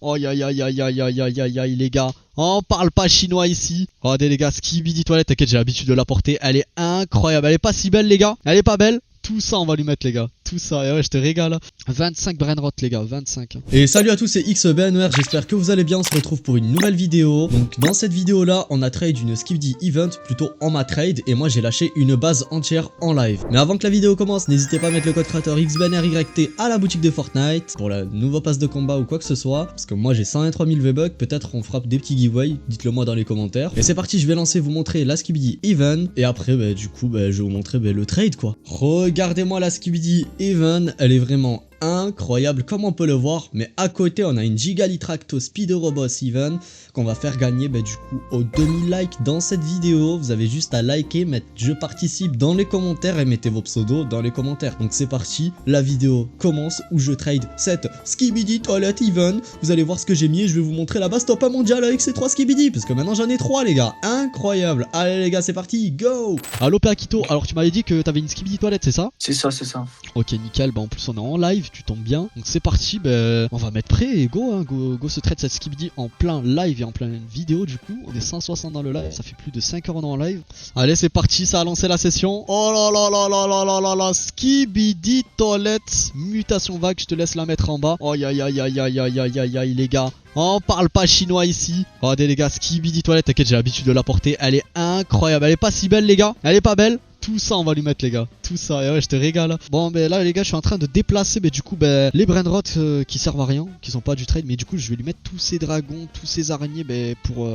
Oh aïe aïe aïe aïe aïe aïe aïe aïe aïe les gars. On parle pas chinois ici. Regardez les gars, Skibidi toilette, t'inquiète, j'ai l'habitude de la porter. Elle est incroyable. Elle est pas si belle les gars. Elle est pas belle. Tout ça on va lui mettre les gars. Tout ça. Et ouais, je te régale. 25 brainrot les gars, 25. Et salut à tous, c'est XBNR, j'espère que vous allez bien, on se retrouve pour une nouvelle vidéo. Donc dans cette vidéo là, on a trade une Skibidi Event, plutôt en ma trade, et moi j'ai lâché une base entière en live. Mais avant que la vidéo commence, n'hésitez pas à mettre le code créateur XBNRYT à la boutique de Fortnite, pour la nouveau pass de combat ou quoi que ce soit, parce que moi j'ai 123 000 V-Bucks, peut-être on frappe des petits giveaways, dites-le moi dans les commentaires. Et c'est parti, je vais lancer, vous montrer la Skibidi Event, et après du coup je vais vous montrer le trade quoi. Regardez-moi la Skibidi Event, elle est vraiment incroyable comme on peut le voir, mais à côté on a une Giga Litracto Speedorobos Even qu'on va faire gagner du coup aux 2000 likes dans cette vidéo. Vous avez juste à liker, mettre je participe dans les commentaires et mettez vos pseudos dans les commentaires. Donc c'est parti, la vidéo commence où je trade cette Skibidi Toilet Even. Vous allez voir ce que j'ai mis et je vais vous montrer la base top 1 mondiale avec ces 3 Skibidi, parce que maintenant j'en ai 3 les gars, incroyable. Allez les gars, c'est parti, go. Allo Peakito, alors tu m'avais dit que t'avais une Skibidi toilette, c'est ça? C'est ça, c'est ça. Ok nickel, en plus on est en live, tu tombes bien. Donc c'est parti, on va mettre prêt et go, hein, go se trade cette Skibidi en plein live et en plein vidéo du coup. On est 160 dans le live, ça fait plus de 5 heures en live. Allez c'est parti, ça a lancé la session. Oh là là là là là là là là, Skibidi toilette, mutation vague, je te laisse la mettre en bas. Oh aïe aïe aïe aïe aïe aïe aïe aïe aïe les gars. On parle pas chinois ici. Regardez les gars, Skibidi toilette, t'inquiète, j'ai l'habitude de la porter. Elle est incroyable, elle est pas si belle les gars. Elle est pas belle. Tout ça on va lui mettre les gars, tout ça, et ouais je te régale. Bon là les gars, je suis en train de déplacer du coup les brainrot qui servent à rien, qui sont pas du trade, mais du coup je vais lui mettre tous ces dragons, tous ces araignées pour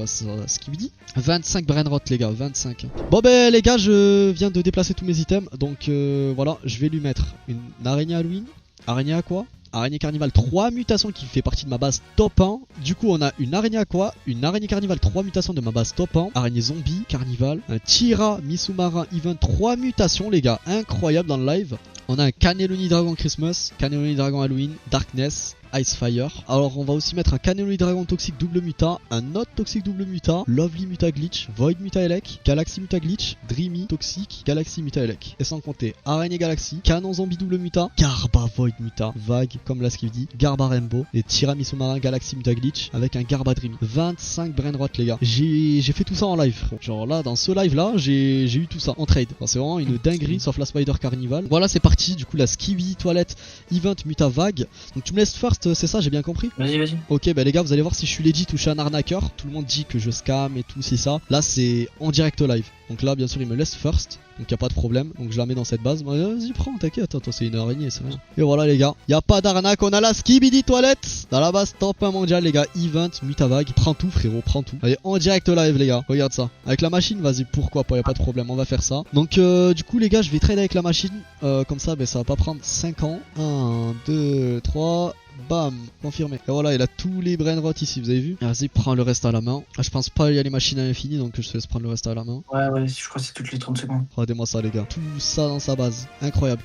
Skibidi. 25 brainrot les gars, 25. Bon les gars, je viens de déplacer tous mes items, donc voilà, je vais lui mettre une araignée Halloween, araignée aqua, araignée carnival 3 mutations qui fait partie de ma base top 1. Du coup on a une araignée aqua, une araignée carnival 3 mutations de ma base top 1, araignée zombie, carnival, un Tira, mi-sous-marin, event 3 mutations les gars, incroyable dans le live. On a un Cannelloni Dragon Christmas, Cannelloni Dragon Halloween, Darkness, Icefire. Alors on va aussi mettre un Cannelloni Dragon Toxic double muta, un autre Toxic double muta, Lovely muta glitch, Void muta elec, Galaxy muta glitch, Dreamy Toxic, Galaxy muta elec. Et sans compter Araignée Galaxy, Canon Zombie double muta, Garba Void muta, Vague comme la Skibidi, Garba Rainbow et Tiramisu Marin Galaxy muta glitch avec un Garba Dreamy. 25 brainrot les gars. J'ai fait tout ça en live. Genre là dans ce live là j'ai eu tout ça en trade. Enfin, c'est vraiment une dinguerie sauf la Spider Carnival. Voilà c'est parti, du coup la Skibidi toilette event muta vague. Donc tu me laisses first, c'est ça, j'ai bien compris? Vas-y. Ok les gars, vous allez voir si je suis legit ou je suis un arnaqueur. Tout le monde dit que je scam et tout, c'est ça. Là c'est en direct live. Donc là bien sûr il me laisse first, donc y a pas de problème. Donc je la mets dans cette base. Vas-y prends, t'inquiète, attends c'est une araignée, c'est rien. Et voilà les gars, y a pas d'arnaque, on a la Skibidi toilette dans la base top 1 mondial les gars. Event muta vague, prends tout frérot, prends tout. Allez en direct live les gars, regarde ça. Avec la machine, vas-y pourquoi pas, y a pas de problème, on va faire ça. Donc du coup les gars, je vais trade avec la machine. Comme ça ça va pas prendre 5 ans. 1, 2, 3... Bam, confirmé. Et voilà, il a tous les brainrot ici, vous avez vu? Vas-y, prends le reste à la main. Je pense pas il y a les machines à l'infini, donc je te laisse prendre le reste à la main. Ouais, je crois que c'est toutes les 30 secondes. Regardez-moi ça les gars, tout ça dans sa base, incroyable.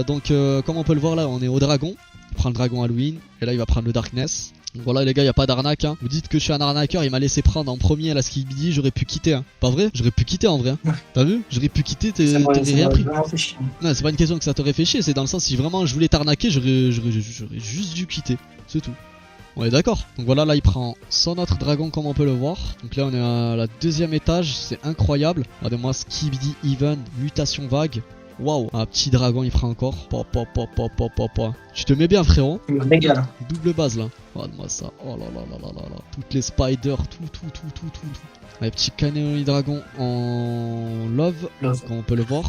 Donc comme on peut le voir là, on est au dragon. Il prend le dragon Halloween, et là il va prendre le Darkness. Donc voilà les gars, y a pas d'arnaque hein. Vous dites que je suis un arnaqueur, il m'a laissé prendre en premier à la Skibidi, j'aurais pu quitter hein. Pas vrai? J'aurais pu quitter en vrai hein. T'as vu? J'aurais pu quitter, t'aurais rien pris. Non c'est pas une question que ça t'aurait fait chier, c'est dans le sens si vraiment je voulais t'arnaquer, j'aurais juste dû quitter. C'est tout. On est d'accord. Donc voilà, là il prend son autre dragon comme on peut le voir. Donc là on est à la deuxième étage, c'est incroyable. Regardez-moi Skibidi Even, mutation vague. Waouh, un petit dragon il fera encore. Tu te mets bien frérot. Il me régale. Double base là. Regarde-moi ça. Oh là là là là là là. Toutes les spiders, tout. Un petit Cannelloni dragon en love. Comme on peut le voir.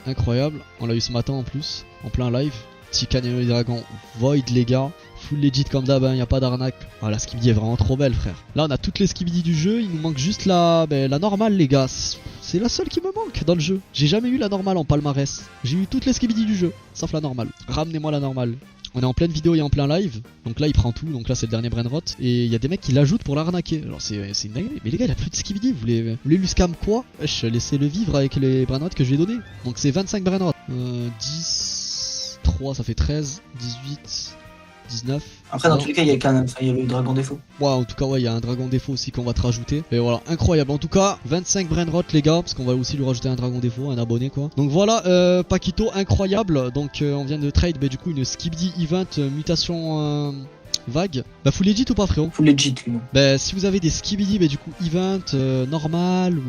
Incroyable. On l'a eu ce matin en plus. En plein live. Petit Cannelloni dragon Void les gars. Full legit comme d'hab, hein, y a pas d'arnaque. Ah la Skibidi est vraiment trop belle frère. Là on a toutes les Skibidi du jeu, il nous manque juste la normale les gars. C'est la seule qui me manque dans le jeu. J'ai jamais eu la normale en palmarès. J'ai eu toutes les Skibidi du jeu, sauf la normale. Ramenez-moi la normale. On est en pleine vidéo et en plein live. Donc là il prend tout, donc là c'est le dernier brainrot. Et il y a des mecs qui l'ajoutent pour l'arnaquer. Alors c'est une dinguerie. Mais les gars il a plus de Skibidi, vous voulez lui scam quoi? Wesh, laissez-le vivre avec les brainrot que je lui ai donné. Donc c'est 25 brainrot. 10, 3 ça fait 13, 18... 19. Après dans tous les cas il y a le dragon défaut. Ouais en tout cas ouais il y a un dragon défaut aussi qu'on va te rajouter. Et voilà incroyable en tout cas 25 brainrot les gars. Parce qu'on va aussi lui rajouter un dragon défaut, un abonné quoi. Donc voilà Paquito incroyable. Donc on vient de trade du coup une Skibidi Event mutation vague. Bah full legit ou pas frérot? Full legit, lui. Bah si vous avez des skibidi, bah du coup event, normal ou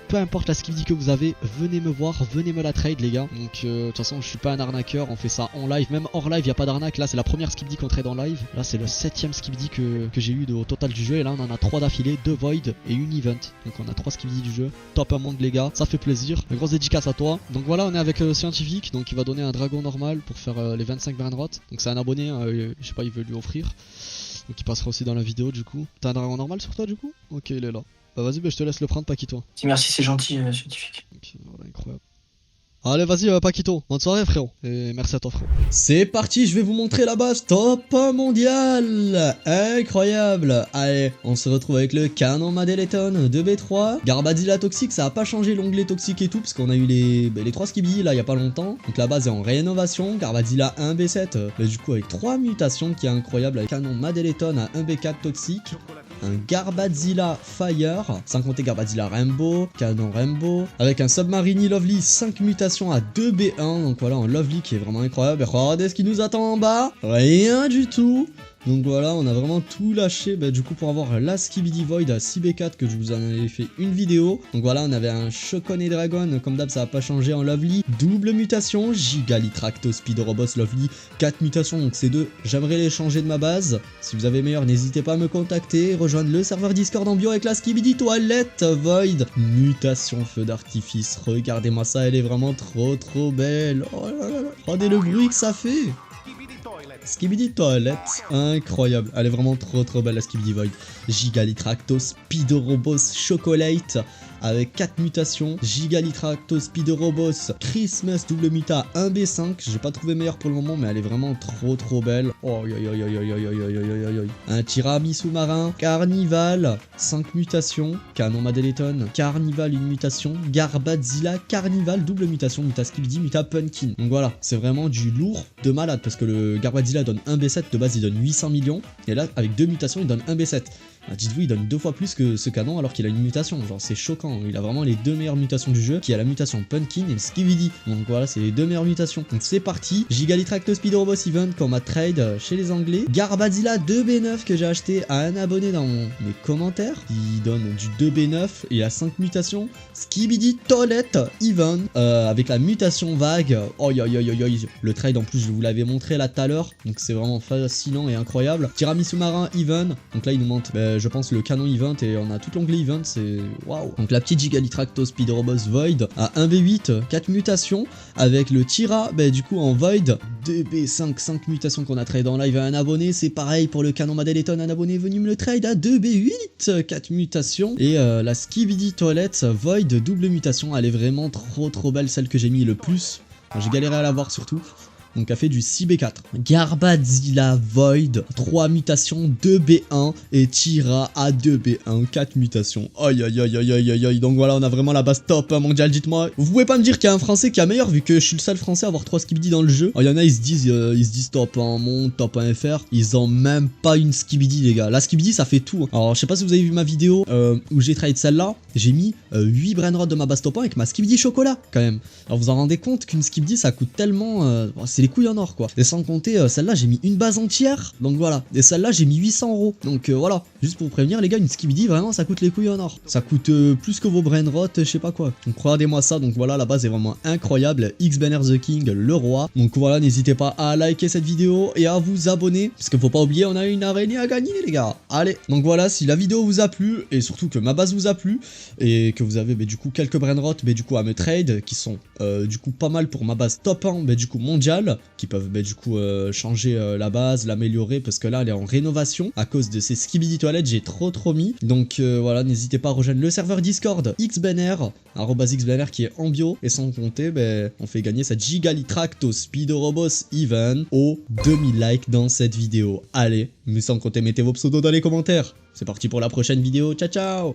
peu importe la skibidi que vous avez, venez me voir, venez me la trade les gars. Donc de toute façon je suis pas un arnaqueur, on fait ça en live, même hors live y a pas d'arnaque. Là c'est la première skibidi qu'on trade en live. Là c'est le 7ème skibidi que j'ai eu au total du jeu. Et là on en a 3 d'affilée, 2 void et une event. Donc on a 3 skibidi du jeu. Top un monde les gars, ça fait plaisir. Une grosse dédicace à toi. Donc voilà, on est avec scientifique, donc il va donner un dragon normal pour faire les 25 brainrot. Donc c'est un abonné, je sais pas, il veut lui offrir. Donc il passera aussi dans la vidéo du coup. T'as un dragon normal sur toi du coup? Ok, il est là. Bah vas-y, bah, je te laisse le prendre Paquito. Si, merci, c'est gentil, scientifique. Ok, voilà, incroyable. Allez vas-y Paquito, bonne soirée frérot. Et merci à toi frérot. C'est parti, je vais vous montrer la base top 1 mondial. Incroyable. Allez, on se retrouve avec le canon Madeleton 2B3. Garbadilla toxique, ça a pas changé l'onglet toxique et tout, parce qu'on a eu les 3 skibidi là il y a pas longtemps. Donc la base est en rénovation. Garbadilla 1B7, du coup avec 3 mutations qui est incroyable. Avec canon Madeleton à 1B4 toxique. Un Garbadzilla Fire, sans compter Garbadzilla Rainbow, canon Rainbow, avec un Submarini Lovely 5 mutations à 2B1, donc voilà un Lovely qui est vraiment incroyable. Et regardez ce qui nous attend en bas, rien du tout. Donc voilà, on a vraiment tout lâché du coup pour avoir la Skibidi Void à 6B4 que je vous en avais fait une vidéo. Donc voilà, on avait un Chocon et Dragon, comme d'hab ça n'a pas changé en Lovely. Double mutation, Gigalitracto Speedorobos Lovely, 4 mutations, donc ces deux, j'aimerais les changer de ma base. Si vous avez meilleur, n'hésitez pas à me contacter, rejoindre le serveur Discord en bio avec la Skibidi Toilette Void. Mutation Feu d'artifice, regardez-moi ça, elle est vraiment trop belle. Oh là là là, regardez le bruit que ça fait. Skibidi Toilette, incroyable, elle est vraiment trop belle la Skibidi Void. Gigalitracto Speedorobos Chocolate avec 4 mutations, Gigalitracto Speedorobos Christmas double muta 1B5, j'ai pas trouvé meilleur pour le moment mais elle est vraiment trop belle. Oh un tiramisu marin, Carnival, 5 mutations, canon Madeleton, Carnival une mutation, Garbadzilla Carnival double mutation, muta Skibidi, muta Pumpkin. Donc voilà, c'est vraiment du lourd de malade parce que le Garbadzilla donne 1B7, de base il donne 800 millions et là avec 2 mutations il donne 1B7. Dites-vous, il donne 2 fois plus que ce canon alors qu'il a une mutation, genre c'est choquant, il a vraiment les 2 meilleures mutations du jeu, qui a la mutation Pumpkin et le Skibidi, donc voilà c'est les 2 meilleures mutations. Donc c'est parti, Gigalitracto Speedorobos Event qu'on m'a trade chez les anglais, Garbadzilla 2B9 que j'ai acheté à un abonné dans mes commentaires, qui donne du 2B9 et il a 5 mutations, Skibidi Toilette Event, avec la mutation vague, le trade en plus je vous l'avais montré là tout à l'heure, donc c'est vraiment fascinant et incroyable, Tiramisu Marin Event, donc là il nous montre je pense le canon event et on a tout l'onglet event, c'est waouh. Donc la petite Gigalitracto Speedorobos Void à 1B8, 4 mutations avec le Tira du coup en Void 2B5, 5 mutations qu'on a trade en live à un abonné, c'est pareil pour le canon Madeleton, un abonné est venu me le trade à 2B8, 4 mutations et la Skibidi Toilette Void double mutation, elle est vraiment trop belle, celle que j'ai mis le plus, j'ai galéré à la voir surtout. Donc a fait du 6B4. Garbadzilla Void, 3 mutations, 2B1 et Tira à 2B1, 4 mutations. Aïe. Donc voilà, on a vraiment la base top mondiale, dites-moi. Vous pouvez pas me dire qu'il y a un français qui a meilleur vu que je suis le seul français à avoir 3 skibidi dans le jeu. Il y en a, ils se disent top 1 monde, top 1 FR. Ils ont même pas une skibidi les gars. La skibidi ça fait tout. Alors je sais pas si vous avez vu ma vidéo où j'ai trade celle-là. J'ai mis 8 brainrod de ma base top 1 avec ma skibidi chocolat quand même. Alors vous en rendez compte qu'une skibidi ça coûte tellement... c'est les couilles en or quoi. Et sans compter celle-là j'ai mis une base entière. Donc voilà. Et celle-là j'ai mis 800 €. Donc voilà. Juste pour vous prévenir les gars, une skibidi vraiment ça coûte les couilles en or. Ça coûte plus que vos brainrot, je sais pas quoi. Donc regardez-moi ça. Donc voilà, la base est vraiment incroyable. X-Banner the King, le roi. Donc voilà, n'hésitez pas à liker cette vidéo et à vous abonner. Parce qu'il faut pas oublier, on a une araignée à gagner les gars. Allez. Donc voilà, si la vidéo vous a plu et surtout que ma base vous a plu et que vous avez du coup quelques brainrot du coup à me trade qui sont du coup pas mal pour ma base top 1 du coup mondiale, qui peuvent du coup changer la base, l'améliorer parce que là elle est en rénovation à cause de ces skibidi toilettes, j'ai trop mis. Donc voilà, n'hésitez pas à rejoindre le serveur Discord xbanner, @xbanner qui est en bio, et sans compter on fait gagner cette Gigalitracto Speedorobos Event aux 2000 likes dans cette vidéo. Allez, mais sans compter, mettez vos pseudos dans les commentaires. C'est parti pour la prochaine vidéo, ciao ciao.